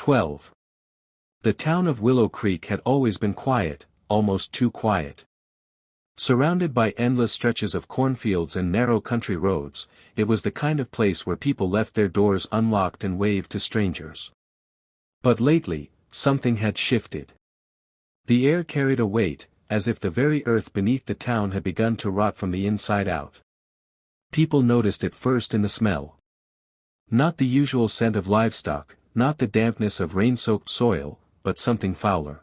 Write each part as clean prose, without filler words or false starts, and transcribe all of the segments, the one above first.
12. The town of Willow Creek had always been quiet, almost too quiet. Surrounded by endless stretches of cornfields and narrow country roads, it was the kind of place where people left their doors unlocked and waved to strangers. But lately, something had shifted. The air carried a weight, as if the very earth beneath the town had begun to rot from the inside out. People noticed it first in the smell. Not the usual scent of livestock, not the dampness of rain-soaked soil, but something fouler.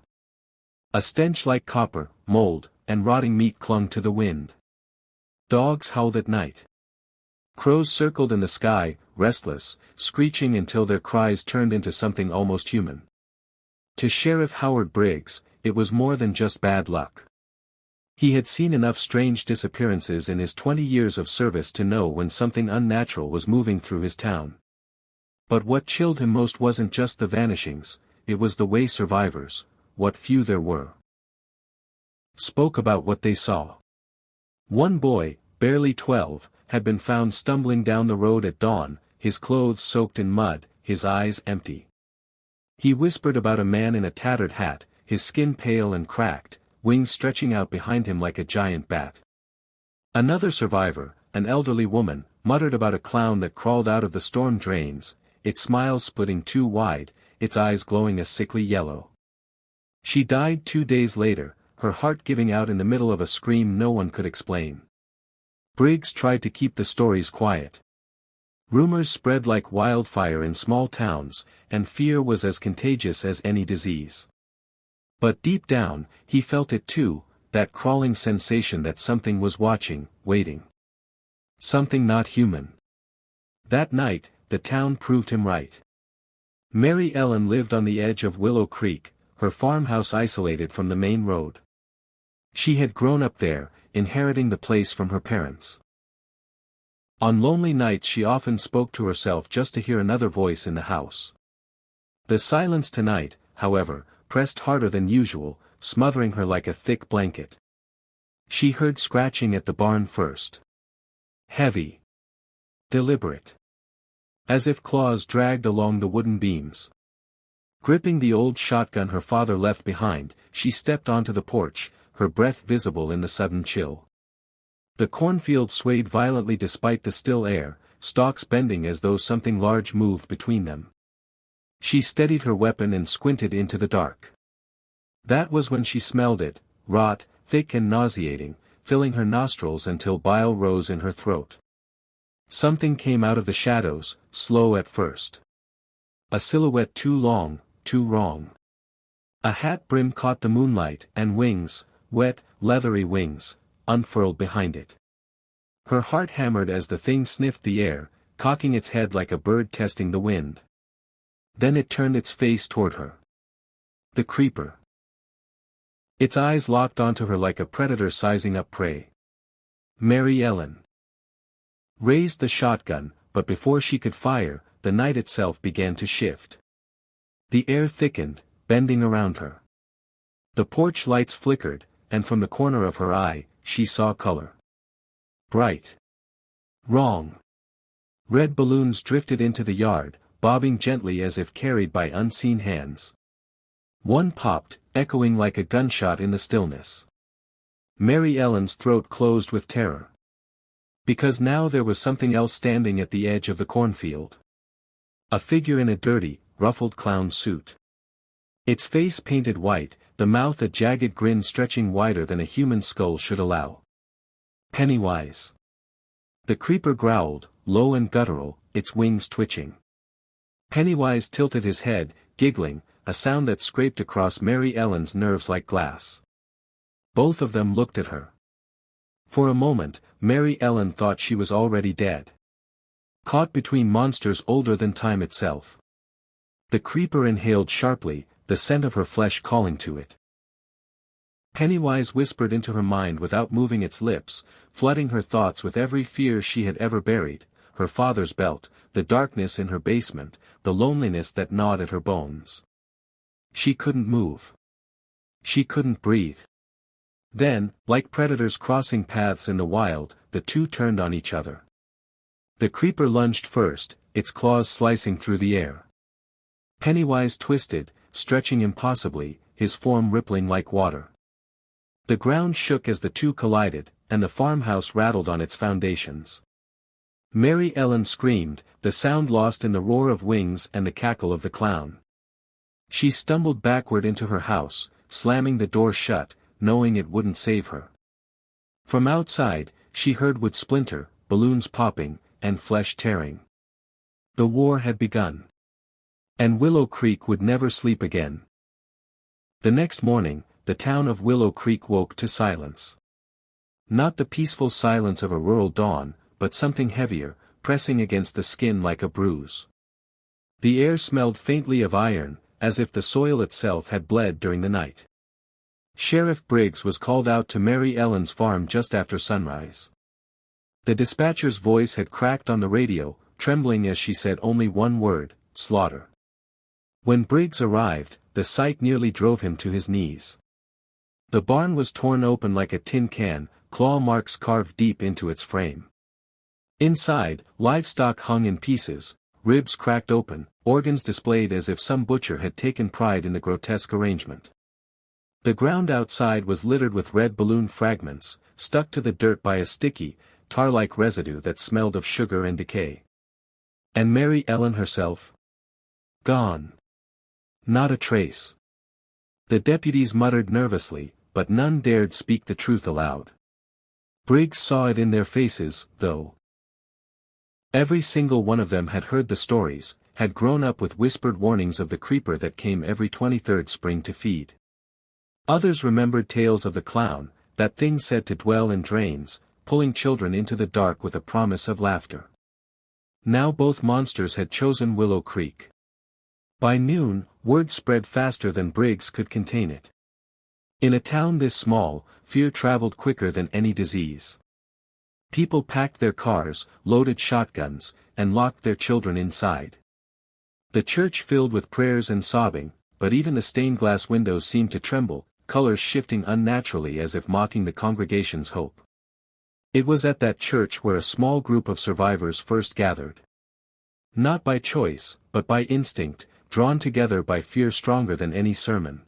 A stench like copper, mold, and rotting meat clung to the wind. Dogs howled at night. Crows circled in the sky, restless, screeching until their cries turned into something almost human. To Sheriff Howard Briggs, it was more than just bad luck. He had seen enough strange disappearances in his 20 years of service to know when something unnatural was moving through his town. But what chilled him most wasn't just the vanishings, it was the way survivors, what few there were, spoke about what they saw. One boy, barely 12, had been found stumbling down the road at dawn, his clothes soaked in mud, his eyes empty. He whispered about a man in a tattered hat, his skin pale and cracked, wings stretching out behind him like a giant bat. Another survivor, an elderly woman, muttered about a clown that crawled out of the storm drains, its smile splitting too wide, its eyes glowing a sickly yellow. She died 2 days later, her heart giving out in the middle of a scream no one could explain. Briggs tried to keep the stories quiet. Rumors spread like wildfire in small towns, and fear was as contagious as any disease. But deep down, he felt it too, that crawling sensation that something was watching, waiting. Something not human. That night, the town proved him right. Mary Ellen lived on the edge of Willow Creek, her farmhouse isolated from the main road. She had grown up there, inheriting the place from her parents. On lonely nights she often spoke to herself just to hear another voice in the house. The silence tonight, however, pressed harder than usual, smothering her like a thick blanket. She heard scratching at the barn first. Heavy. Deliberate. As if claws dragged along the wooden beams. Gripping the old shotgun her father left behind, she stepped onto the porch, her breath visible in the sudden chill. The cornfield swayed violently despite the still air, stalks bending as though something large moved between them. She steadied her weapon and squinted into the dark. That was when she smelled it, rot, thick and nauseating, filling her nostrils until bile rose in her throat. Something came out of the shadows, slow at first. A silhouette too long, too wrong. A hat brim caught the moonlight, and wings, wet, leathery wings, unfurled behind it. Her heart hammered as the thing sniffed the air, cocking its head like a bird testing the wind. Then it turned its face toward her. The creeper. Its eyes locked onto her like a predator sizing up prey. Mary Ellen raised the shotgun, but before she could fire, the night itself began to shift. The air thickened, bending around her. The porch lights flickered, and from the corner of her eye, she saw color. Bright. Wrong. Red balloons drifted into the yard, bobbing gently as if carried by unseen hands. One popped, echoing like a gunshot in the stillness. Mary Ellen's throat closed with terror. Because now there was something else standing at the edge of the cornfield. A figure in a dirty, ruffled clown suit. Its face painted white, the mouth a jagged grin stretching wider than a human skull should allow. Pennywise. The creeper growled, low and guttural, its wings twitching. Pennywise tilted his head, giggling, a sound that scraped across Mary Ellen's nerves like glass. Both of them looked at her. For a moment, Mary Ellen thought she was already dead. Caught between monsters older than time itself. The creeper inhaled sharply, the scent of her flesh calling to it. Pennywise whispered into her mind without moving its lips, flooding her thoughts with every fear she had ever buried, her father's belt, the darkness in her basement, the loneliness that gnawed at her bones. She couldn't move. She couldn't breathe. Then, like predators crossing paths in the wild, the two turned on each other. The creeper lunged first, its claws slicing through the air. Pennywise twisted, stretching impossibly, his form rippling like water. The ground shook as the two collided, and the farmhouse rattled on its foundations. Mary Ellen screamed, the sound lost in the roar of wings and the cackle of the clown. She stumbled backward into her house, slamming the door shut, knowing it wouldn't save her. From outside, she heard wood splinter, balloons popping, and flesh tearing. The war had begun. And Willow Creek would never sleep again. The next morning, the town of Willow Creek woke to silence. Not the peaceful silence of a rural dawn, but something heavier, pressing against the skin like a bruise. The air smelled faintly of iron, as if the soil itself had bled during the night. Sheriff Briggs was called out to Mary Ellen's farm just after sunrise. The dispatcher's voice had cracked on the radio, trembling as she said only one word, slaughter. When Briggs arrived, the sight nearly drove him to his knees. The barn was torn open like a tin can, claw marks carved deep into its frame. Inside, livestock hung in pieces, ribs cracked open, organs displayed as if some butcher had taken pride in the grotesque arrangement. The ground outside was littered with red balloon fragments, stuck to the dirt by a sticky, tar-like residue that smelled of sugar and decay. And Mary Ellen herself? Gone. Not a trace. The deputies muttered nervously, but none dared speak the truth aloud. Briggs saw it in their faces, though. Every single one of them had heard the stories, had grown up with whispered warnings of the creeper that came every 23rd spring to feed. Others remembered tales of the clown, that thing said to dwell in drains, pulling children into the dark with a promise of laughter. Now both monsters had chosen Willow Creek. By noon, word spread faster than Briggs could contain it. In a town this small, fear traveled quicker than any disease. People packed their cars, loaded shotguns, and locked their children inside. The church filled with prayers and sobbing, but even the stained glass windows seemed to tremble, colors shifting unnaturally as if mocking the congregation's hope. It was at that church where a small group of survivors first gathered. Not by choice, but by instinct, drawn together by fear stronger than any sermon.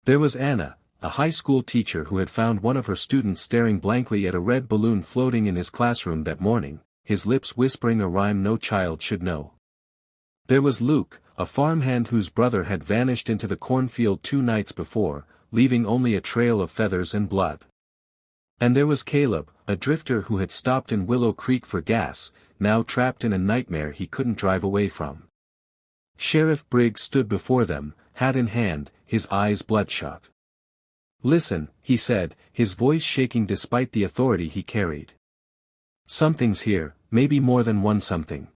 There was Anna, a high school teacher who had found one of her students staring blankly at a red balloon floating in his classroom that morning, his lips whispering a rhyme no child should know. There was Luke, a farmhand whose brother had vanished into the cornfield 2 nights before, leaving only a trail of feathers and blood. And there was Caleb, a drifter who had stopped in Willow Creek for gas, now trapped in a nightmare he couldn't drive away from. Sheriff Briggs stood before them, hat in hand, his eyes bloodshot. "Listen," he said, his voice shaking despite the authority he carried. "Something's here, maybe more than one something.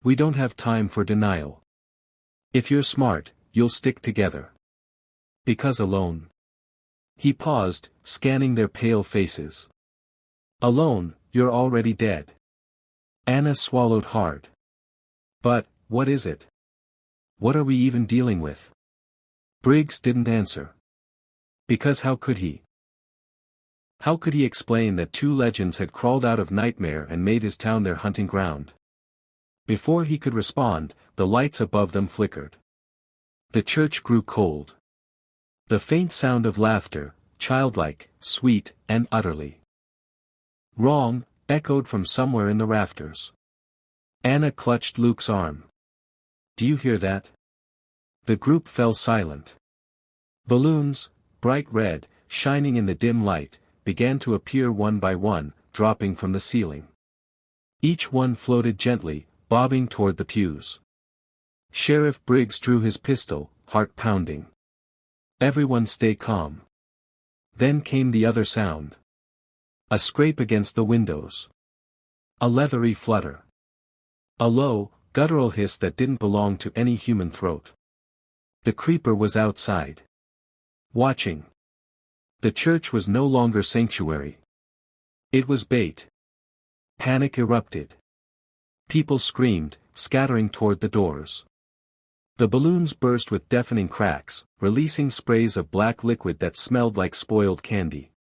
We don't have time for denial. If you're smart, you'll stick together. Because alone." He paused, scanning their pale faces. "Alone, you're already dead." Anna swallowed hard. "But, what is it? What are we even dealing with?" Briggs didn't answer. Because how could he? How could he explain that 2 legends had crawled out of nightmare and made his town their hunting ground? Before he could respond, the lights above them flickered. The church grew cold. The faint sound of laughter, childlike, sweet, and utterly wrong, echoed from somewhere in the rafters. Anna clutched Luke's arm. "Do you hear that?" The group fell silent. Balloons, bright red, shining in the dim light, began to appear one by one, dropping from the ceiling. Each one floated gently, bobbing toward the pews. Sheriff Briggs drew his pistol, heart pounding. "Everyone stay calm." Then came the other sound. A scrape against the windows. A leathery flutter. A low, guttural hiss that didn't belong to any human throat. The creeper was outside. Watching. The church was no longer sanctuary. It was bait. Panic erupted. People screamed, scattering toward the doors. The balloons burst with deafening cracks, releasing sprays of black liquid that smelled like spoiled candy.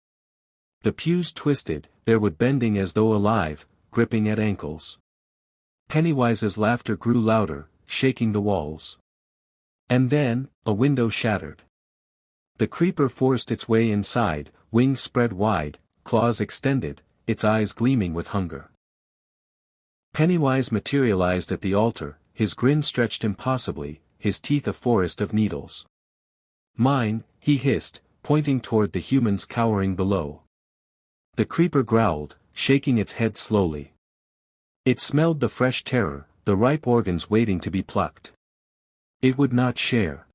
The pews twisted, their wood bending as though alive, gripping at ankles. Pennywise's laughter grew louder, shaking the walls. And then, a window shattered. The creeper forced its way inside, wings spread wide, claws extended, its eyes gleaming with hunger. Pennywise materialized at the altar, his grin stretched impossibly, his teeth a forest of needles. "Mine," he hissed, pointing toward the humans cowering below. The creeper growled, shaking its head slowly. It smelled the fresh terror, the ripe organs waiting to be plucked. It would not share.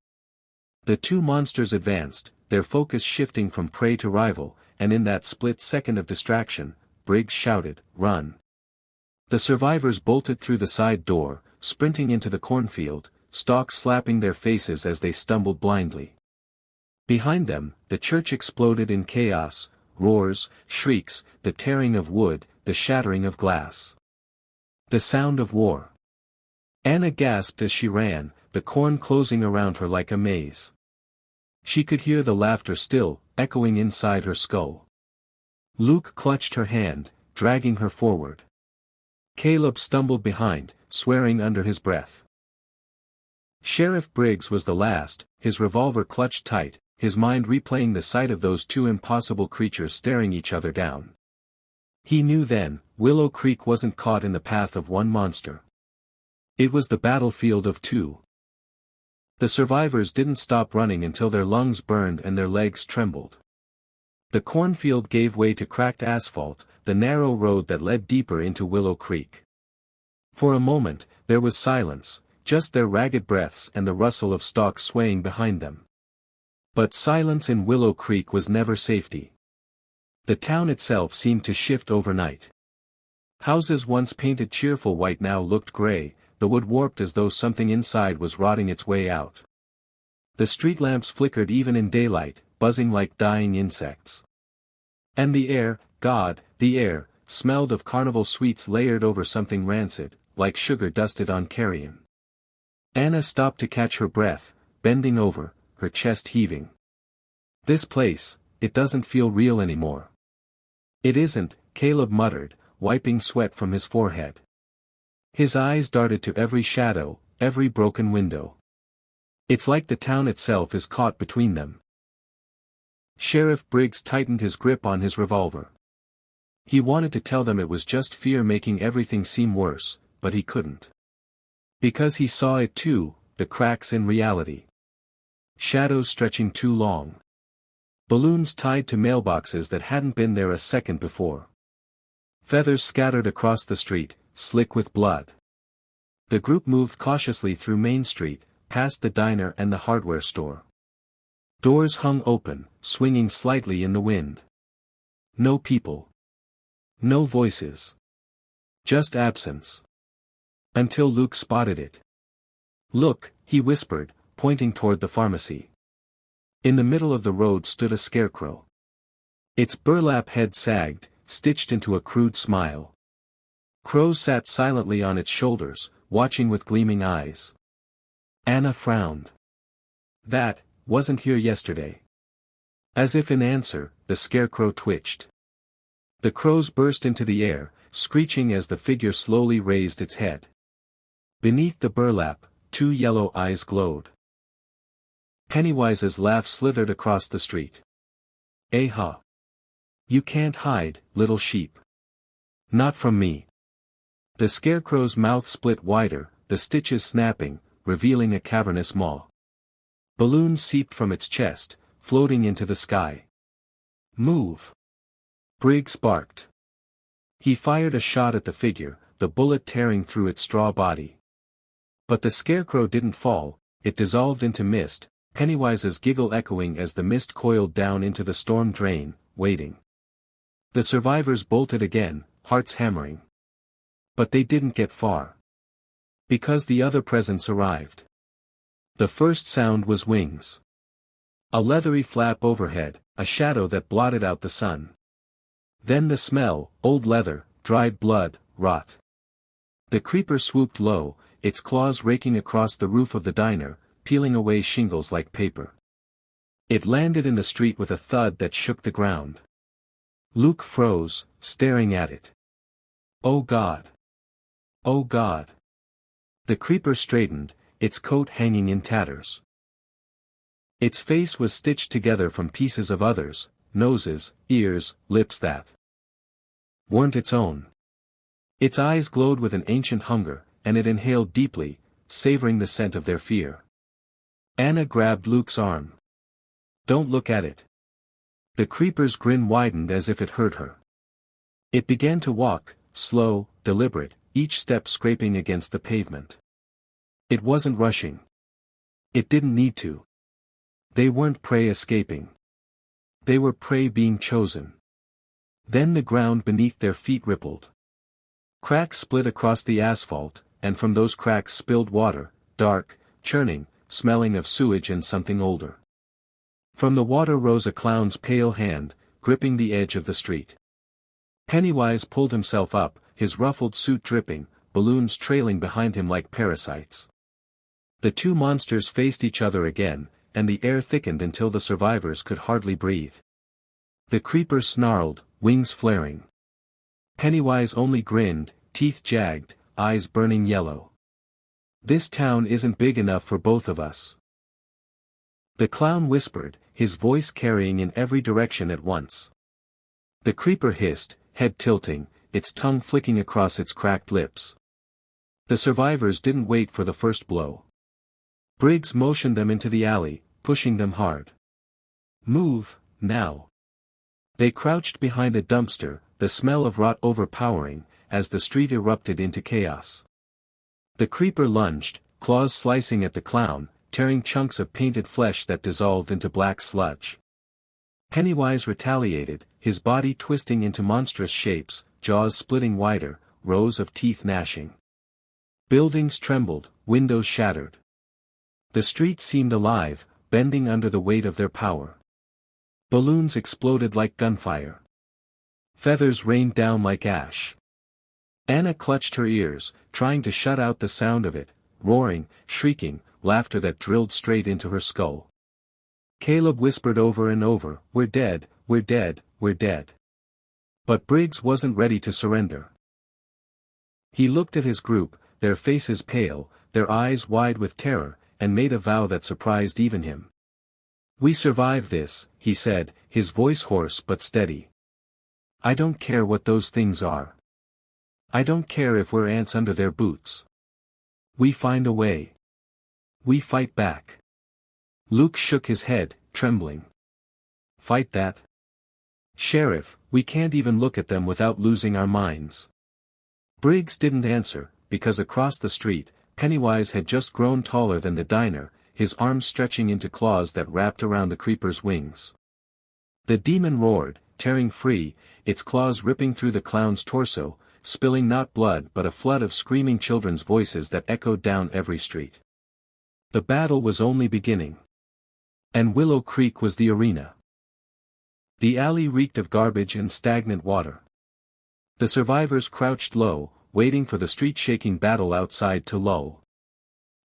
The two monsters advanced, their focus shifting from prey to rival, and in that split second of distraction, Briggs shouted, "Run!" The survivors bolted through the side door, sprinting into the cornfield, stalks slapping their faces as they stumbled blindly. Behind them, the church exploded in chaos, roars, shrieks, the tearing of wood, the shattering of glass. The sound of war. Anna gasped as she ran, the corn closing around her like a maze. She could hear the laughter still, echoing inside her skull. Luke clutched her hand, dragging her forward. Caleb stumbled behind, swearing under his breath. Sheriff Briggs was the last, his revolver clutched tight, his mind replaying the sight of those two impossible creatures staring each other down. He knew then, Willow Creek wasn't caught in the path of one monster. It was the battlefield of two. The survivors didn't stop running until their lungs burned and their legs trembled. The cornfield gave way to cracked asphalt, the narrow road that led deeper into Willow Creek. For a moment, there was silence, just their ragged breaths and the rustle of stalks swaying behind them. But silence in Willow Creek was never safety. The town itself seemed to shift overnight. Houses once painted cheerful white now looked gray, the wood warped as though something inside was rotting its way out. The street lamps flickered even in daylight, buzzing like dying insects. And the air, God, the air, smelled of carnival sweets layered over something rancid, like sugar dusted on carrion. Anna stopped to catch her breath, bending over, her chest heaving. "This place, it doesn't feel real anymore." "It isn't," Caleb muttered, wiping sweat from his forehead. His eyes darted to every shadow, every broken window. "It's like the town itself is caught between them." Sheriff Briggs tightened his grip on his revolver. He wanted to tell them it was just fear making everything seem worse, but he couldn't. Because he saw it too, the cracks in reality. Shadows stretching too long. Balloons tied to mailboxes that hadn't been there a second before. Feathers scattered across the street, slick with blood. The group moved cautiously through Main Street, past the diner and the hardware store. Doors hung open, swinging slightly in the wind. No people. No voices. Just absence. Until Luke spotted it. "Look," he whispered, pointing toward the pharmacy. In the middle of the road stood a scarecrow. Its burlap head sagged, stitched into a crude smile. Crows sat silently on its shoulders, watching with gleaming eyes. Anna frowned. "That wasn't here yesterday." As if in answer, the scarecrow twitched. The crows burst into the air, screeching as the figure slowly raised its head. Beneath the burlap, two yellow eyes glowed. Pennywise's laugh slithered across the street. "Eh-ha. You can't hide, little sheep. Not from me." The scarecrow's mouth split wider, the stitches snapping, revealing a cavernous maw. Balloons seeped from its chest, floating into the sky. "Move!" Briggs barked. He fired a shot at the figure, the bullet tearing through its straw body. But the scarecrow didn't fall, it dissolved into mist, Pennywise's giggle echoing as the mist coiled down into the storm drain, waiting. The survivors bolted again, hearts hammering. But they didn't get far. Because the other presence arrived. The first sound was wings. A leathery flap overhead, a shadow that blotted out the sun. Then the smell, old leather, dried blood, rot. The creeper swooped low, its claws raking across the roof of the diner, peeling away shingles like paper. It landed in the street with a thud that shook the ground. Luke froze, staring at it. "Oh God! Oh God!" The creeper straightened, its coat hanging in tatters. Its face was stitched together from pieces of others, noses, ears, lips that weren't its own. Its eyes glowed with an ancient hunger, and it inhaled deeply, savoring the scent of their fear. Anna grabbed Luke's arm. "Don't look at it." The creeper's grin widened as if it hurt her. It began to walk, slow, deliberate, each step scraping against the pavement. It wasn't rushing. It didn't need to. They weren't prey escaping. They were prey being chosen. Then the ground beneath their feet rippled. Cracks split across the asphalt, and from those cracks spilled water, dark, churning, smelling of sewage and something older. From the water rose a clown's pale hand, gripping the edge of the street. Pennywise pulled himself up, his ruffled suit dripping, balloons trailing behind him like parasites. The two monsters faced each other again, and the air thickened until the survivors could hardly breathe. The creeper snarled, wings flaring. Pennywise only grinned, teeth jagged, eyes burning yellow. "This town isn't big enough for both of us." The clown whispered, his voice carrying in every direction at once. The creeper hissed, head tilting, its tongue flicking across its cracked lips. The survivors didn't wait for the first blow. Briggs motioned them into the alley, pushing them hard. "Move, now." They crouched behind a dumpster, the smell of rot overpowering, as the street erupted into chaos. The creeper lunged, claws slicing at the clown, tearing chunks of painted flesh that dissolved into black sludge. Pennywise retaliated, his body twisting into monstrous shapes, jaws splitting wider, rows of teeth gnashing. Buildings trembled, windows shattered. The street seemed alive, bending under the weight of their power. Balloons exploded like gunfire. Feathers rained down like ash. Anna clutched her ears, trying to shut out the sound of it, roaring, shrieking, laughter that drilled straight into her skull. Caleb whispered over and over, "We're dead, we're dead, we're dead." But Briggs wasn't ready to surrender. He looked at his group, their faces pale, their eyes wide with terror, and made a vow that surprised even him. "We survived this," he said, his voice hoarse but steady. "I don't care what those things are. I don't care if we're ants under their boots. We find a way. We fight back." Luke shook his head, trembling. "Fight that? Sheriff, we can't even look at them without losing our minds." Briggs didn't answer, because across the street, Pennywise had just grown taller than the diner, his arms stretching into claws that wrapped around the creeper's wings. The demon roared, tearing free, its claws ripping through the clown's torso, spilling not blood but a flood of screaming children's voices that echoed down every street. The battle was only beginning. And Willow Creek was the arena. The alley reeked of garbage and stagnant water. The survivors crouched low, waiting for the street-shaking battle outside to lull.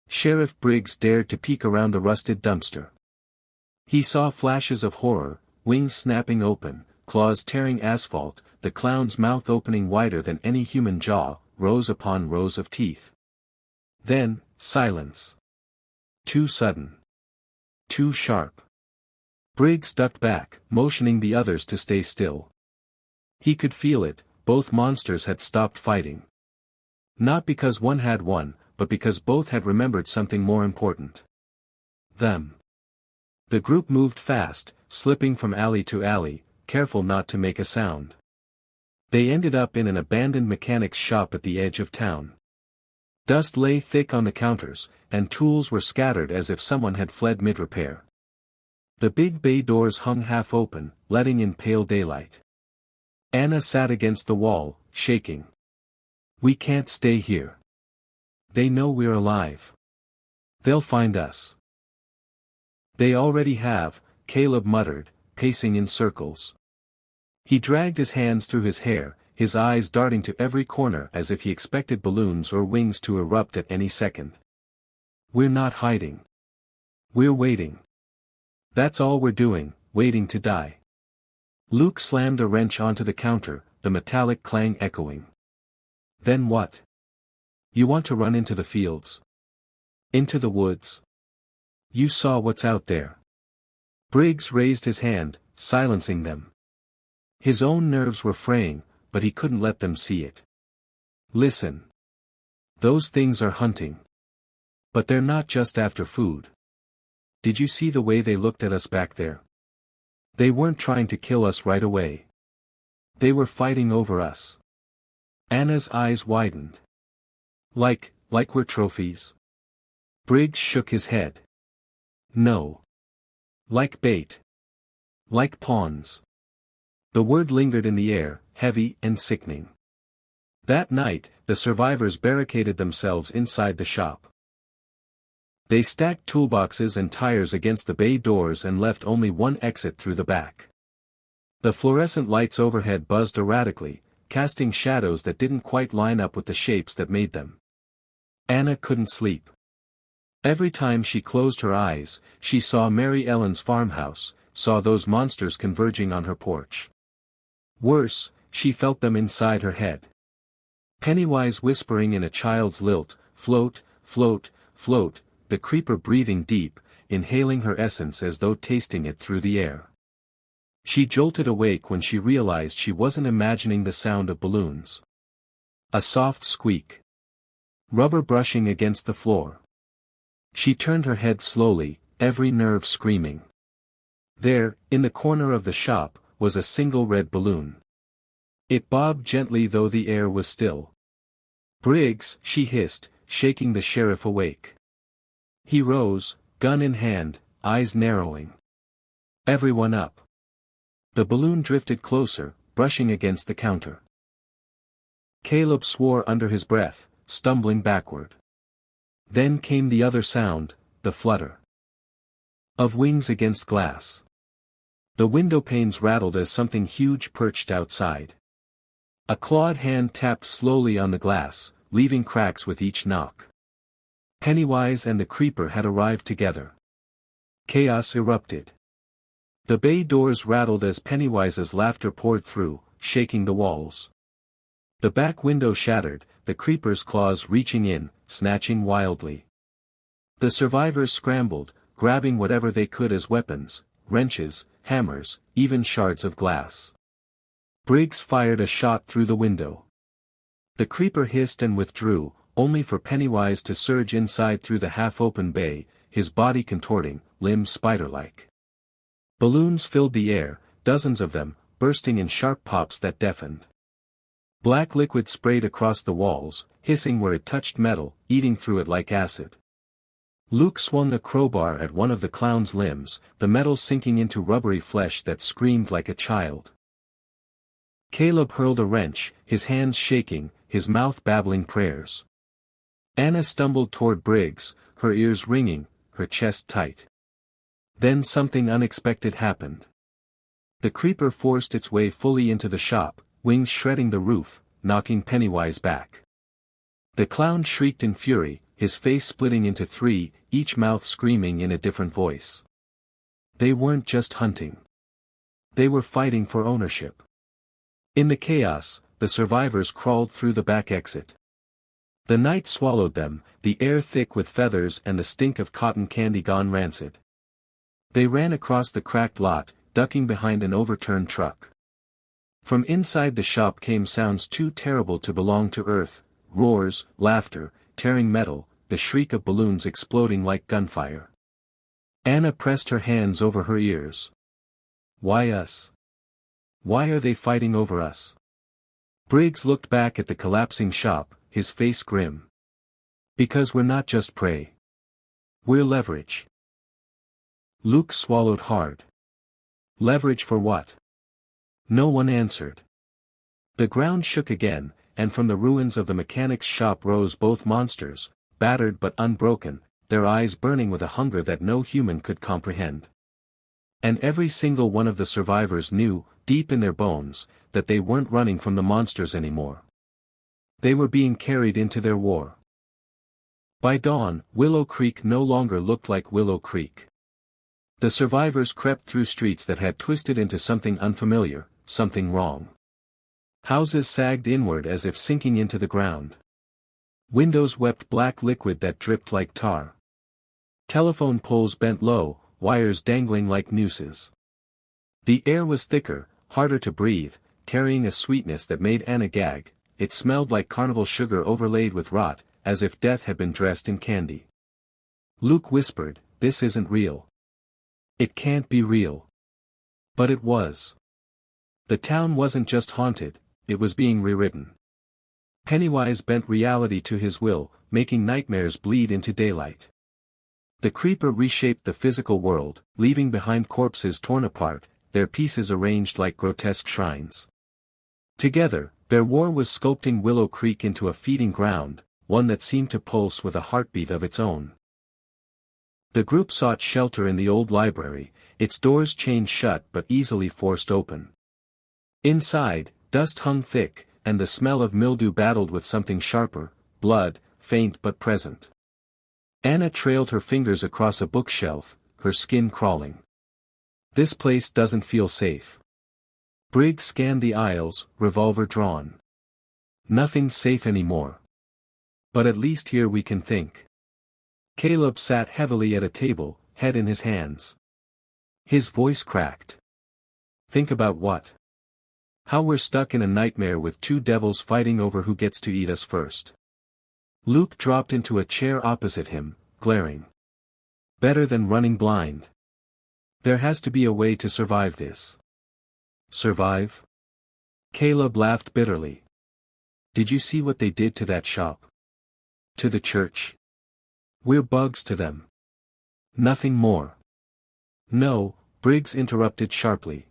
Sheriff Briggs dared to peek around the rusted dumpster. He saw flashes of horror, wings snapping open, claws tearing asphalt, the clown's mouth opening wider than any human jaw, rows upon rows of teeth. Then, silence. Too sudden. Too sharp. Briggs ducked back, motioning the others to stay still. He could feel it, both monsters had stopped fighting. Not because one had won, but because both had remembered something more important. Them. The group moved fast, slipping from alley to alley, careful not to make a sound. They ended up in an abandoned mechanic's shop at the edge of town. Dust lay thick on the counters, and tools were scattered as if someone had fled mid-repair. The big bay doors hung half open, letting in pale daylight. Anna sat against the wall, shaking. "We can't stay here. They know we're alive. They'll find us." "They already have," Caleb muttered, pacing in circles. He dragged his hands through his hair, his eyes darting to every corner as if he expected balloons or wings to erupt at any second. "We're not hiding. We're waiting. That's all we're doing, waiting to die." Luke slammed a wrench onto the counter, the metallic clang echoing. "Then what?" You want to run into the fields? Into the woods? You saw what's out there. Briggs raised his hand, silencing them. His own nerves were fraying, but he couldn't let them see it. Listen. Those things are hunting. But they're not just after food. Did you see the way they looked at us back there? They weren't trying to kill us right away. They were fighting over us. Anna's eyes widened. Like we're trophies? Briggs shook his head. No. Like bait. Like pawns. The word lingered in the air, heavy and sickening. That night, the survivors barricaded themselves inside the shop. They stacked toolboxes and tires against the bay doors and left only one exit through the back. The fluorescent lights overhead buzzed erratically, casting shadows that didn't quite line up with the shapes that made them. Anna couldn't sleep. Every time she closed her eyes, she saw Mary Ellen's farmhouse, saw those monsters converging on her porch. Worse, she felt them inside her head. Pennywise whispering in a child's lilt, float, float, float, the creeper breathing deep, inhaling her essence as though tasting it through the air. She jolted awake when she realized she wasn't imagining the sound of balloons. A soft squeak. Rubber brushing against the floor. She turned her head slowly, every nerve screaming. There, in the corner of the shop, was a single red balloon. It bobbed gently though the air was still. Briggs, she hissed, shaking the sheriff awake. He rose, gun in hand, eyes narrowing. Everyone up. The balloon drifted closer, brushing against the counter. Caleb swore under his breath, stumbling backward. Then came the other sound, the flutter of wings against glass. The window panes rattled as something huge perched outside. A clawed hand tapped slowly on the glass, leaving cracks with each knock. Pennywise and the creeper had arrived together. Chaos erupted. The bay doors rattled as Pennywise's laughter poured through, shaking the walls. The back window shattered, the creeper's claws reaching in, snatching wildly. The survivors scrambled, grabbing whatever they could as weapons, wrenches, hammers, even shards of glass. Briggs fired a shot through the window. The creeper hissed and withdrew, only for Pennywise to surge inside through the half-open bay, his body contorting, limbs spider-like. Balloons filled the air, dozens of them, bursting in sharp pops that deafened. Black liquid sprayed across the walls, hissing where it touched metal, eating through it like acid. Luke swung a crowbar at one of the clown's limbs, the metal sinking into rubbery flesh that screamed like a child. Caleb hurled a wrench, his hands shaking, his mouth babbling prayers. Anna stumbled toward Briggs, her ears ringing, her chest tight. Then something unexpected happened. The creeper forced its way fully into the shop, wings shredding the roof, knocking Pennywise back. The clown shrieked in fury, his face splitting into three, each mouth screaming in a different voice. They weren't just hunting. They were fighting for ownership. In the chaos, the survivors crawled through the back exit. The night swallowed them, the air thick with feathers and the stink of cotton candy gone rancid. They ran across the cracked lot, ducking behind an overturned truck. From inside the shop came sounds too terrible to belong to Earth, roars, laughter, tearing metal, the shriek of balloons exploding like gunfire. Anna pressed her hands over her ears. Why us? Why are they fighting over us? Briggs looked back at the collapsing shop, his face grim. Because we're not just prey. We're leverage. Luke swallowed hard. Leverage for what? No one answered. The ground shook again, and from the ruins of the mechanic's shop rose both monsters, battered but unbroken, their eyes burning with a hunger that no human could comprehend. And every single one of the survivors knew, deep in their bones, that they weren't running from the monsters anymore. They were being carried into their war. By dawn, Willow Creek no longer looked like Willow Creek. The survivors crept through streets that had twisted into something unfamiliar, something wrong. Houses sagged inward as if sinking into the ground. Windows wept black liquid that dripped like tar. Telephone poles bent low, wires dangling like nooses. The air was thicker, harder to breathe, carrying a sweetness that made Anna gag. It smelled like carnival sugar overlaid with rot, as if death had been dressed in candy. Luke whispered, "This isn't real. It can't be real." But it was. The town wasn't just haunted, it was being rewritten. Pennywise bent reality to his will, making nightmares bleed into daylight. The creeper reshaped the physical world, leaving behind corpses torn apart, their pieces arranged like grotesque shrines. Together, their war was sculpting Willow Creek into a feeding ground, one that seemed to pulse with a heartbeat of its own. The group sought shelter in the old library, its doors chained shut but easily forced open. Inside, dust hung thick, and the smell of mildew battled with something sharper, blood, faint but present. Anna trailed her fingers across a bookshelf, her skin crawling. "This place doesn't feel safe." Briggs scanned the aisles, revolver drawn. "Nothing's safe anymore. But at least here we can think." Caleb sat heavily at a table, head in his hands. His voice cracked. "Think about what? How we're stuck in a nightmare with two devils fighting over who gets to eat us first." Luke dropped into a chair opposite him, glaring. "Better than running blind. There has to be a way to survive this." "Survive?" Caleb laughed bitterly. "Did you see what they did to that shop? To the church? We're bugs to them. Nothing more." "No," Briggs interrupted sharply.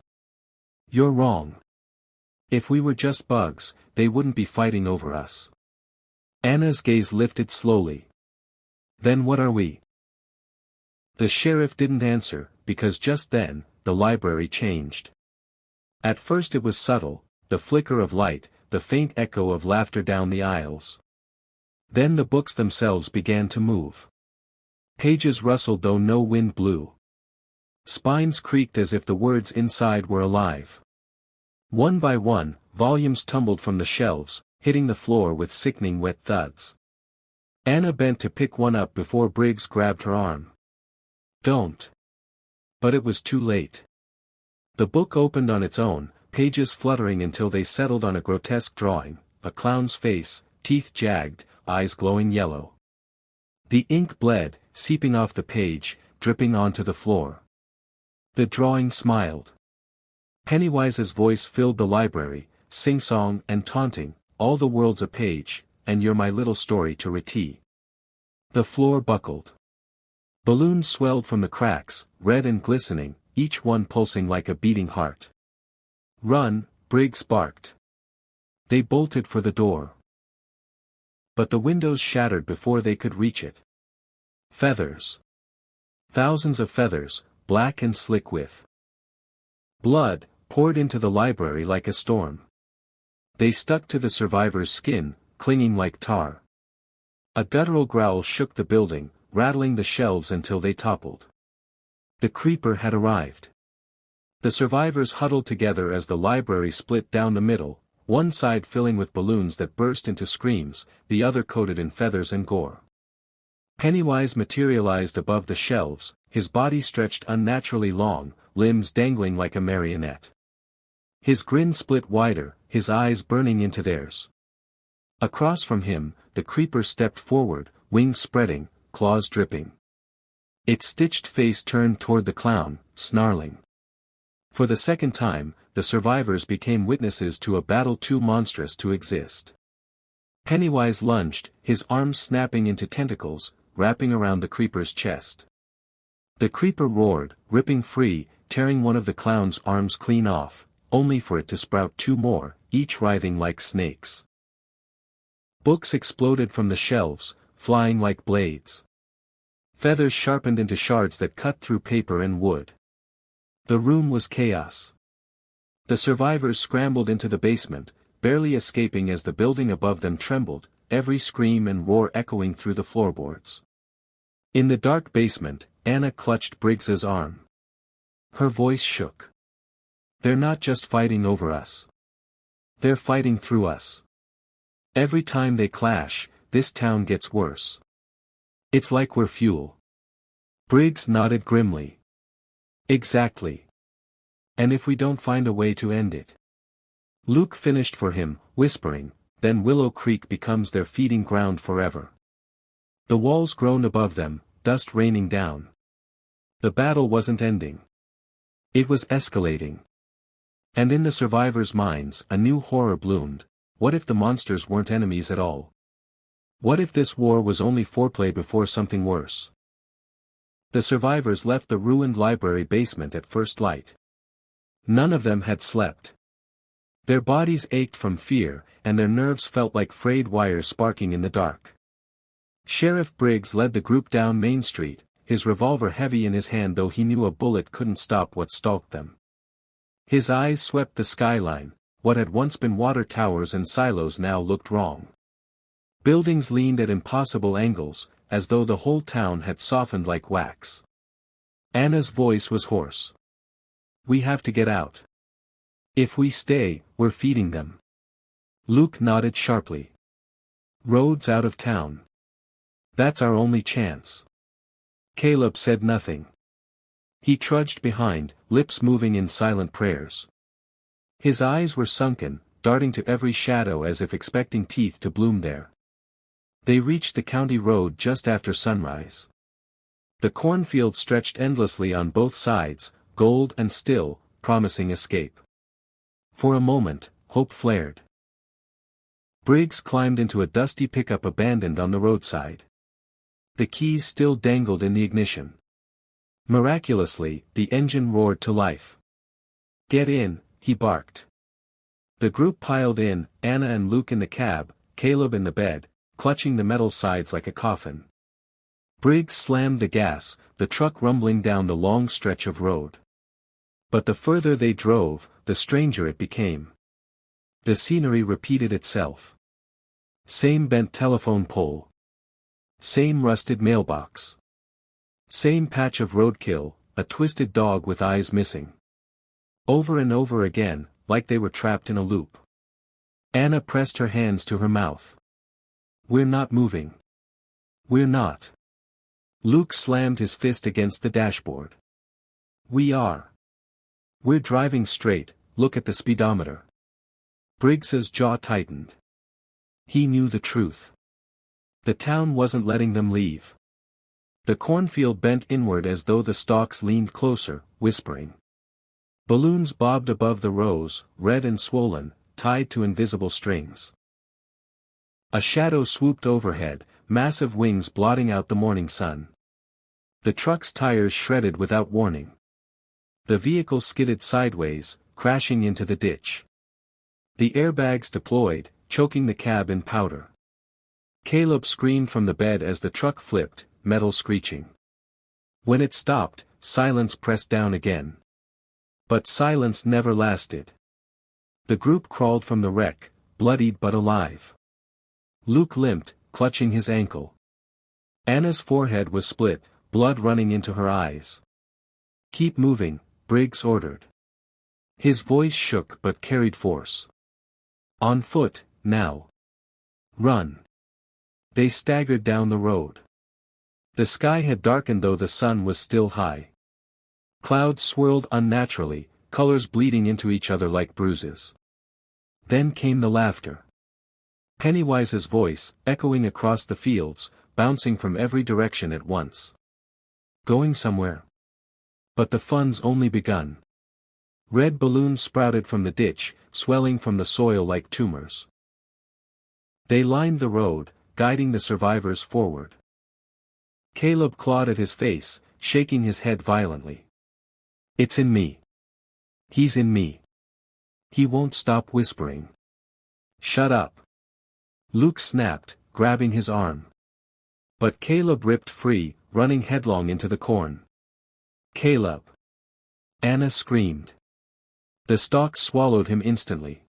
"You're wrong. If we were just bugs, they wouldn't be fighting over us." Anna's gaze lifted slowly. "Then what are we?" The sheriff didn't answer, because just then, the library changed. At first it was subtle, the flicker of light, the faint echo of laughter down the aisles. Then the books themselves began to move. Pages rustled though no wind blew. Spines creaked as if the words inside were alive. One by one, volumes tumbled from the shelves, hitting the floor with sickening wet thuds. Anna bent to pick one up before Briggs grabbed her arm. "Don't." But it was too late. The book opened on its own, pages fluttering until they settled on a grotesque drawing, a clown's face, teeth jagged, eyes glowing yellow. The ink bled, seeping off the page, dripping onto the floor. The drawing smiled. Pennywise's voice filled the library, sing-song and taunting, "All the world's a page, and you're my little story to read." The floor buckled. Balloons swelled from the cracks, red and glistening, each one pulsing like a beating heart. "Run," Briggs barked. They bolted for the door. But the windows shattered before they could reach it. Feathers. Thousands of feathers, black and slick with blood, poured into the library like a storm. They stuck to the survivor's skin, clinging like tar. A guttural growl shook the building, rattling the shelves until they toppled. The creeper had arrived. The survivors huddled together as the library split down the middle, one side filling with balloons that burst into screams, the other coated in feathers and gore. Pennywise materialized above the shelves, his body stretched unnaturally long, limbs dangling like a marionette. His grin split wider, his eyes burning into theirs. Across from him, the creeper stepped forward, wings spreading, claws dripping. Its stitched face turned toward the clown, snarling. For the second time, the survivors became witnesses to a battle too monstrous to exist. Pennywise lunged, his arms snapping into tentacles, wrapping around the creeper's chest. The creeper roared, ripping free, tearing one of the clown's arms clean off, only for it to sprout two more, each writhing like snakes. Books exploded from the shelves, flying like blades. Feathers sharpened into shards that cut through paper and wood. The room was chaos. The survivors scrambled into the basement, barely escaping as the building above them trembled, every scream and roar echoing through the floorboards. In the dark basement, Anna clutched Briggs's arm. Her voice shook. "They're not just fighting over us. They're fighting through us. Every time they clash, this town gets worse. It's like we're fuel. Briggs nodded grimly. Exactly. And if we don't find a way to end it. Luke finished for him, whispering, then Willow Creek becomes their feeding ground forever. The walls groaned above them, dust raining down. The battle wasn't ending. It was escalating. And in the survivors' minds a new horror bloomed. What if the monsters weren't enemies at all? What if this war was only foreplay before something worse? The survivors left the ruined library basement at first light. None of them had slept. Their bodies ached from fear, and their nerves felt like frayed wires sparking in the dark. Sheriff Briggs led the group down Main Street, his revolver heavy in his hand though he knew a bullet couldn't stop what stalked them. His eyes swept the skyline. What had once been water towers and silos now looked wrong. Buildings leaned at impossible angles, as though the whole town had softened like wax. Anna's voice was hoarse. We have to get out. If we stay, we're feeding them. Luke nodded sharply. Roads out of town. That's our only chance. Caleb said nothing. He trudged behind, lips moving in silent prayers. His eyes were sunken, darting to every shadow as if expecting teeth to bloom there. They reached the county road just after sunrise. The cornfield stretched endlessly on both sides, gold and still, promising escape. For a moment, hope flared. Briggs climbed into a dusty pickup abandoned on the roadside. The keys still dangled in the ignition. Miraculously, the engine roared to life. Get in, he barked. The group piled in, Anna and Luke in the cab, Caleb in the bed, clutching the metal sides like a coffin. Briggs slammed the gas, the truck rumbling down the long stretch of road. But the further they drove, the stranger it became. The scenery repeated itself. Same bent telephone pole. Same rusted mailbox. Same patch of roadkill, a twisted dog with eyes missing. Over and over again, like they were trapped in a loop. Anna pressed her hands to her mouth. We're not moving. We're not. Luke slammed his fist against the dashboard. We are. We're driving straight, look at the speedometer. Briggs's jaw tightened. He knew the truth. The town wasn't letting them leave. The cornfield bent inward as though the stalks leaned closer, whispering. Balloons bobbed above the rows, red and swollen, tied to invisible strings. A shadow swooped overhead, massive wings blotting out the morning sun. The truck's tires shredded without warning. The vehicle skidded sideways, crashing into the ditch. The airbags deployed, choking the cab in powder. Caleb screamed from the bed as the truck flipped, metal screeching. When it stopped, silence pressed down again. But silence never lasted. The group crawled from the wreck, bloodied but alive. Luke limped, clutching his ankle. Anna's forehead was split, blood running into her eyes. Keep moving, Briggs ordered. His voice shook but carried force. On foot, now. Run. They staggered down the road. The sky had darkened though the sun was still high. Clouds swirled unnaturally, colors bleeding into each other like bruises. Then came the laughter. Pennywise's voice, echoing across the fields, bouncing from every direction at once. Going somewhere. But the fun's only begun. Red balloons sprouted from the ditch, swelling from the soil like tumors. They lined the road, guiding the survivors forward. Caleb clawed at his face, shaking his head violently. It's in me. He's in me. He won't stop whispering. Shut up. Luke snapped, grabbing his arm. But Caleb ripped free, running headlong into the corn. Caleb! Anna screamed. The stalk swallowed him instantly.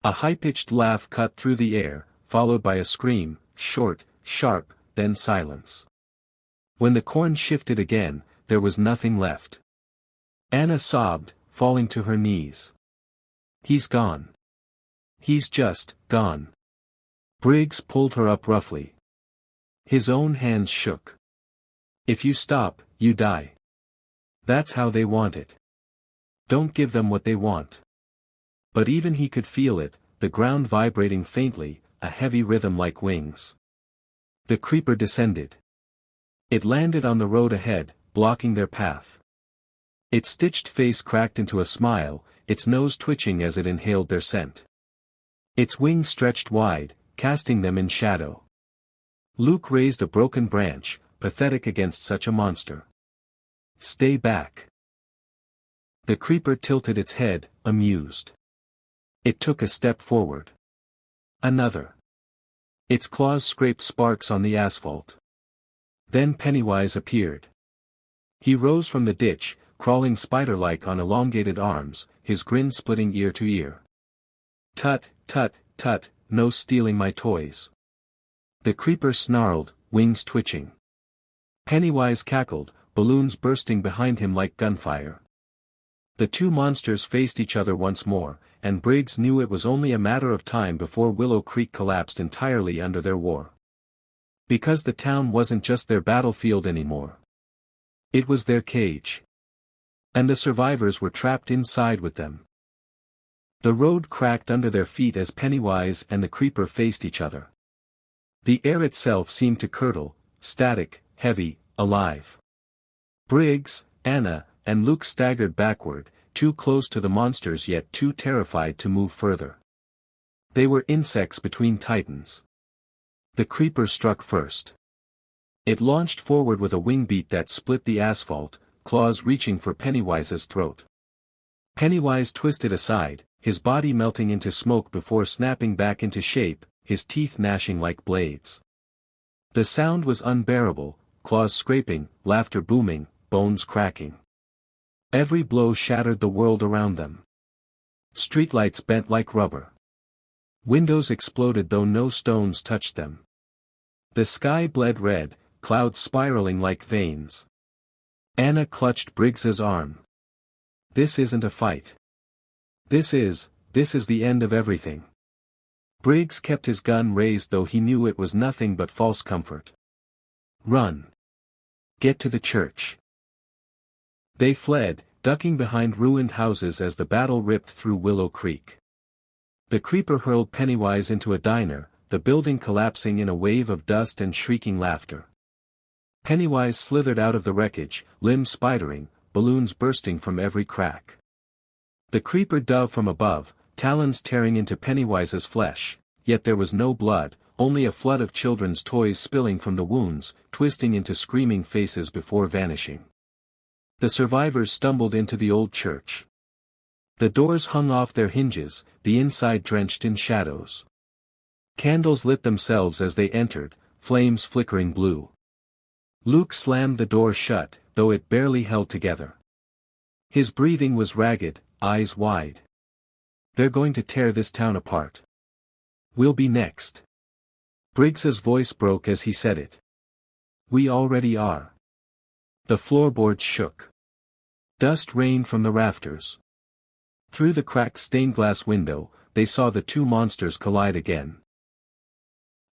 A high-pitched laugh cut through the air, followed by a scream, short, sharp, then silence. When the corn shifted again, there was nothing left. Anna sobbed, falling to her knees. He's gone. He's just gone. Briggs pulled her up roughly. His own hands shook. If you stop, you die. That's how they want it. Don't give them what they want. But even he could feel it, the ground vibrating faintly, a heavy rhythm like wings. The creeper descended. It landed on the road ahead, blocking their path. Its stitched face cracked into a smile, its nose twitching as it inhaled their scent. Its wings stretched wide, casting them in shadow. Luke raised a broken branch, pathetic against such a monster. Stay back. The creeper tilted its head, amused. It took a step forward. Another. Its claws scraped sparks on the asphalt. Then Pennywise appeared. He rose from the ditch, crawling spider-like on elongated arms, his grin splitting ear to ear. Tut, tut, tut, no stealing my toys. The creeper snarled, wings twitching. Pennywise cackled, balloons bursting behind him like gunfire. The two monsters faced each other once more, and Briggs knew it was only a matter of time before Willow Creek collapsed entirely under their war. Because the town wasn't just their battlefield anymore. It was their cage. And the survivors were trapped inside with them. The road cracked under their feet as Pennywise and the creeper faced each other. The air itself seemed to curdle, static, heavy, alive. Briggs, Anna, and Luke staggered backward, too close to the monsters yet too terrified to move further. They were insects between titans. The creeper struck first. It launched forward with a wing beat that split the asphalt, claws reaching for Pennywise's throat. Pennywise twisted aside, his body melting into smoke before snapping back into shape, his teeth gnashing like blades. The sound was unbearable, claws scraping, laughter booming, bones cracking. Every blow shattered the world around them. Streetlights bent like rubber. Windows exploded though no stones touched them. The sky bled red, clouds spiraling like veins. Anna clutched Briggs's arm. This isn't a fight. This is the end of everything. Briggs kept his gun raised though he knew it was nothing but false comfort. Run. Get to the church. They fled, ducking behind ruined houses as the battle ripped through Willow Creek. The creeper hurled Pennywise into a diner, the building collapsing in a wave of dust and shrieking laughter. Pennywise slithered out of the wreckage, limbs spidering, balloons bursting from every crack. The creeper dove from above, talons tearing into Pennywise's flesh, yet there was no blood, only a flood of children's toys spilling from the wounds, twisting into screaming faces before vanishing. The survivors stumbled into the old church. The doors hung off their hinges, the inside drenched in shadows. Candles lit themselves as they entered, flames flickering blue. Luke slammed the door shut, though it barely held together. His breathing was ragged, eyes wide. They're going to tear this town apart. We'll be next. Briggs's voice broke as he said it. We already are. The floorboards shook. Dust rained from the rafters. Through the cracked stained glass window, they saw the two monsters collide again.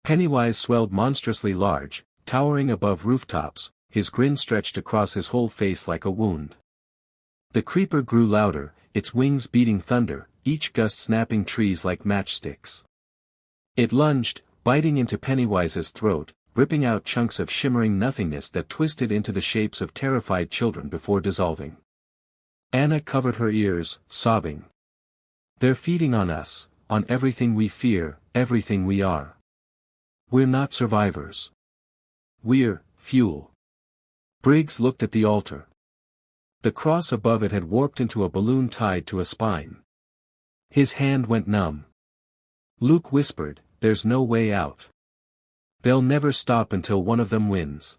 Pennywise swelled monstrously large, towering above rooftops, his grin stretched across his whole face like a wound. The creeper grew louder, its wings beating thunder, each gust snapping trees like matchsticks. It lunged, biting into Pennywise's throat, ripping out chunks of shimmering nothingness that twisted into the shapes of terrified children before dissolving. Anna covered her ears, sobbing. They're feeding on us, on everything we fear, everything we are. We're not survivors. We're fuel. Briggs looked at the altar. The cross above it had warped into a balloon tied to a spine. His hand went numb. Luke whispered, "There's no way out. They'll never stop until one of them wins."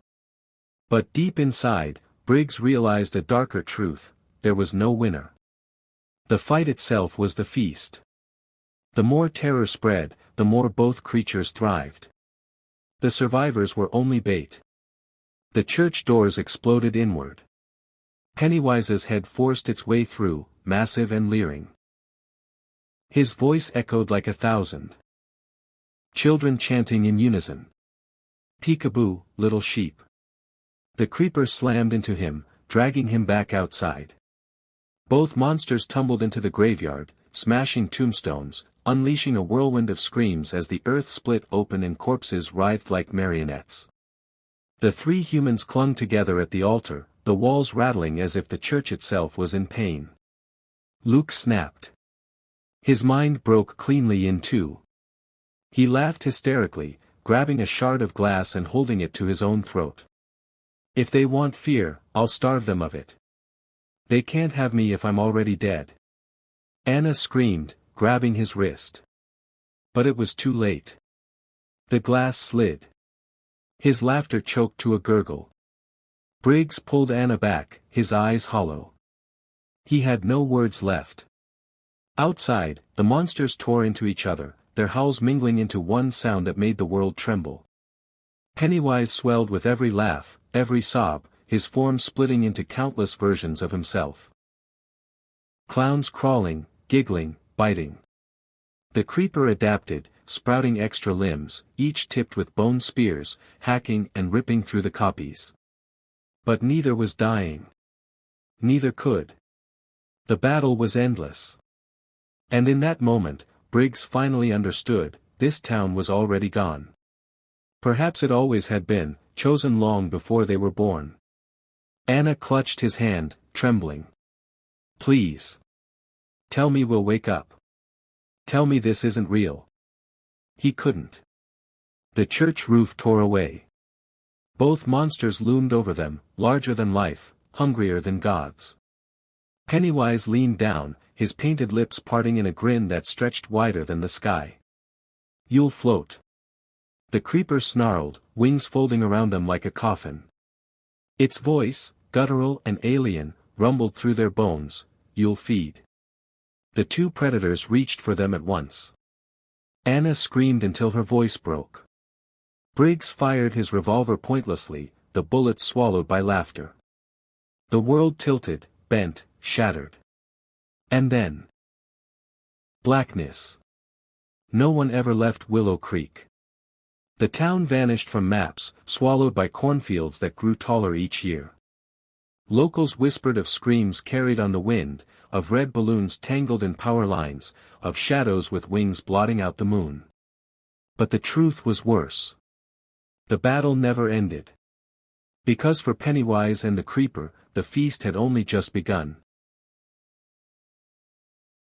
But deep inside, Briggs realized a darker truth: there was no winner. The fight itself was the feast. The more terror spread, the more both creatures thrived. The survivors were only bait. The church doors exploded inward. Pennywise's head forced its way through, massive and leering. His voice echoed like 1,000. Children chanting in unison. Peekaboo, little sheep. The creeper slammed into him, dragging him back outside. Both monsters tumbled into the graveyard, smashing tombstones, unleashing a whirlwind of screams as the earth split open and corpses writhed like marionettes. The three humans clung together at the altar, the walls rattling as if the church itself was in pain. Luke snapped. His mind broke cleanly in two. He laughed hysterically, grabbing a shard of glass and holding it to his own throat. If they want fear, I'll starve them of it. They can't have me if I'm already dead. Anna screamed, grabbing his wrist. But it was too late. The glass slid. His laughter choked to a gurgle. Briggs pulled Anna back, his eyes hollow. He had no words left. Outside, the monsters tore into each other, their howls mingling into one sound that made the world tremble. Pennywise swelled with every laugh, every sob, his form splitting into countless versions of himself. Clowns crawling, giggling, biting. The creeper adapted, sprouting extra limbs, each tipped with bone spears, hacking and ripping through the copies. But neither was dying. Neither could. The battle was endless. And in that moment, Briggs finally understood, this town was already gone. Perhaps it always had been, chosen long before they were born. Anna clutched his hand, trembling. Please. Tell me we'll wake up. Tell me this isn't real. He couldn't. The church roof tore away. Both monsters loomed over them, larger than life, hungrier than gods. Pennywise leaned down, his painted lips parting in a grin that stretched wider than the sky. You'll float. The creeper snarled, wings folding around them like a coffin. Its voice, guttural and alien, rumbled through their bones, you'll feed. The two predators reached for them at once. Anna screamed until her voice broke. Briggs fired his revolver pointlessly, the bullets swallowed by laughter. The world tilted, bent, shattered. And then. Blackness. No one ever left Willow Creek. The town vanished from maps, swallowed by cornfields that grew taller each year. Locals whispered of screams carried on the wind, of red balloons tangled in power lines, of shadows with wings blotting out the moon. But the truth was worse. The battle never ended. Because for Pennywise and the creeper, the feast had only just begun.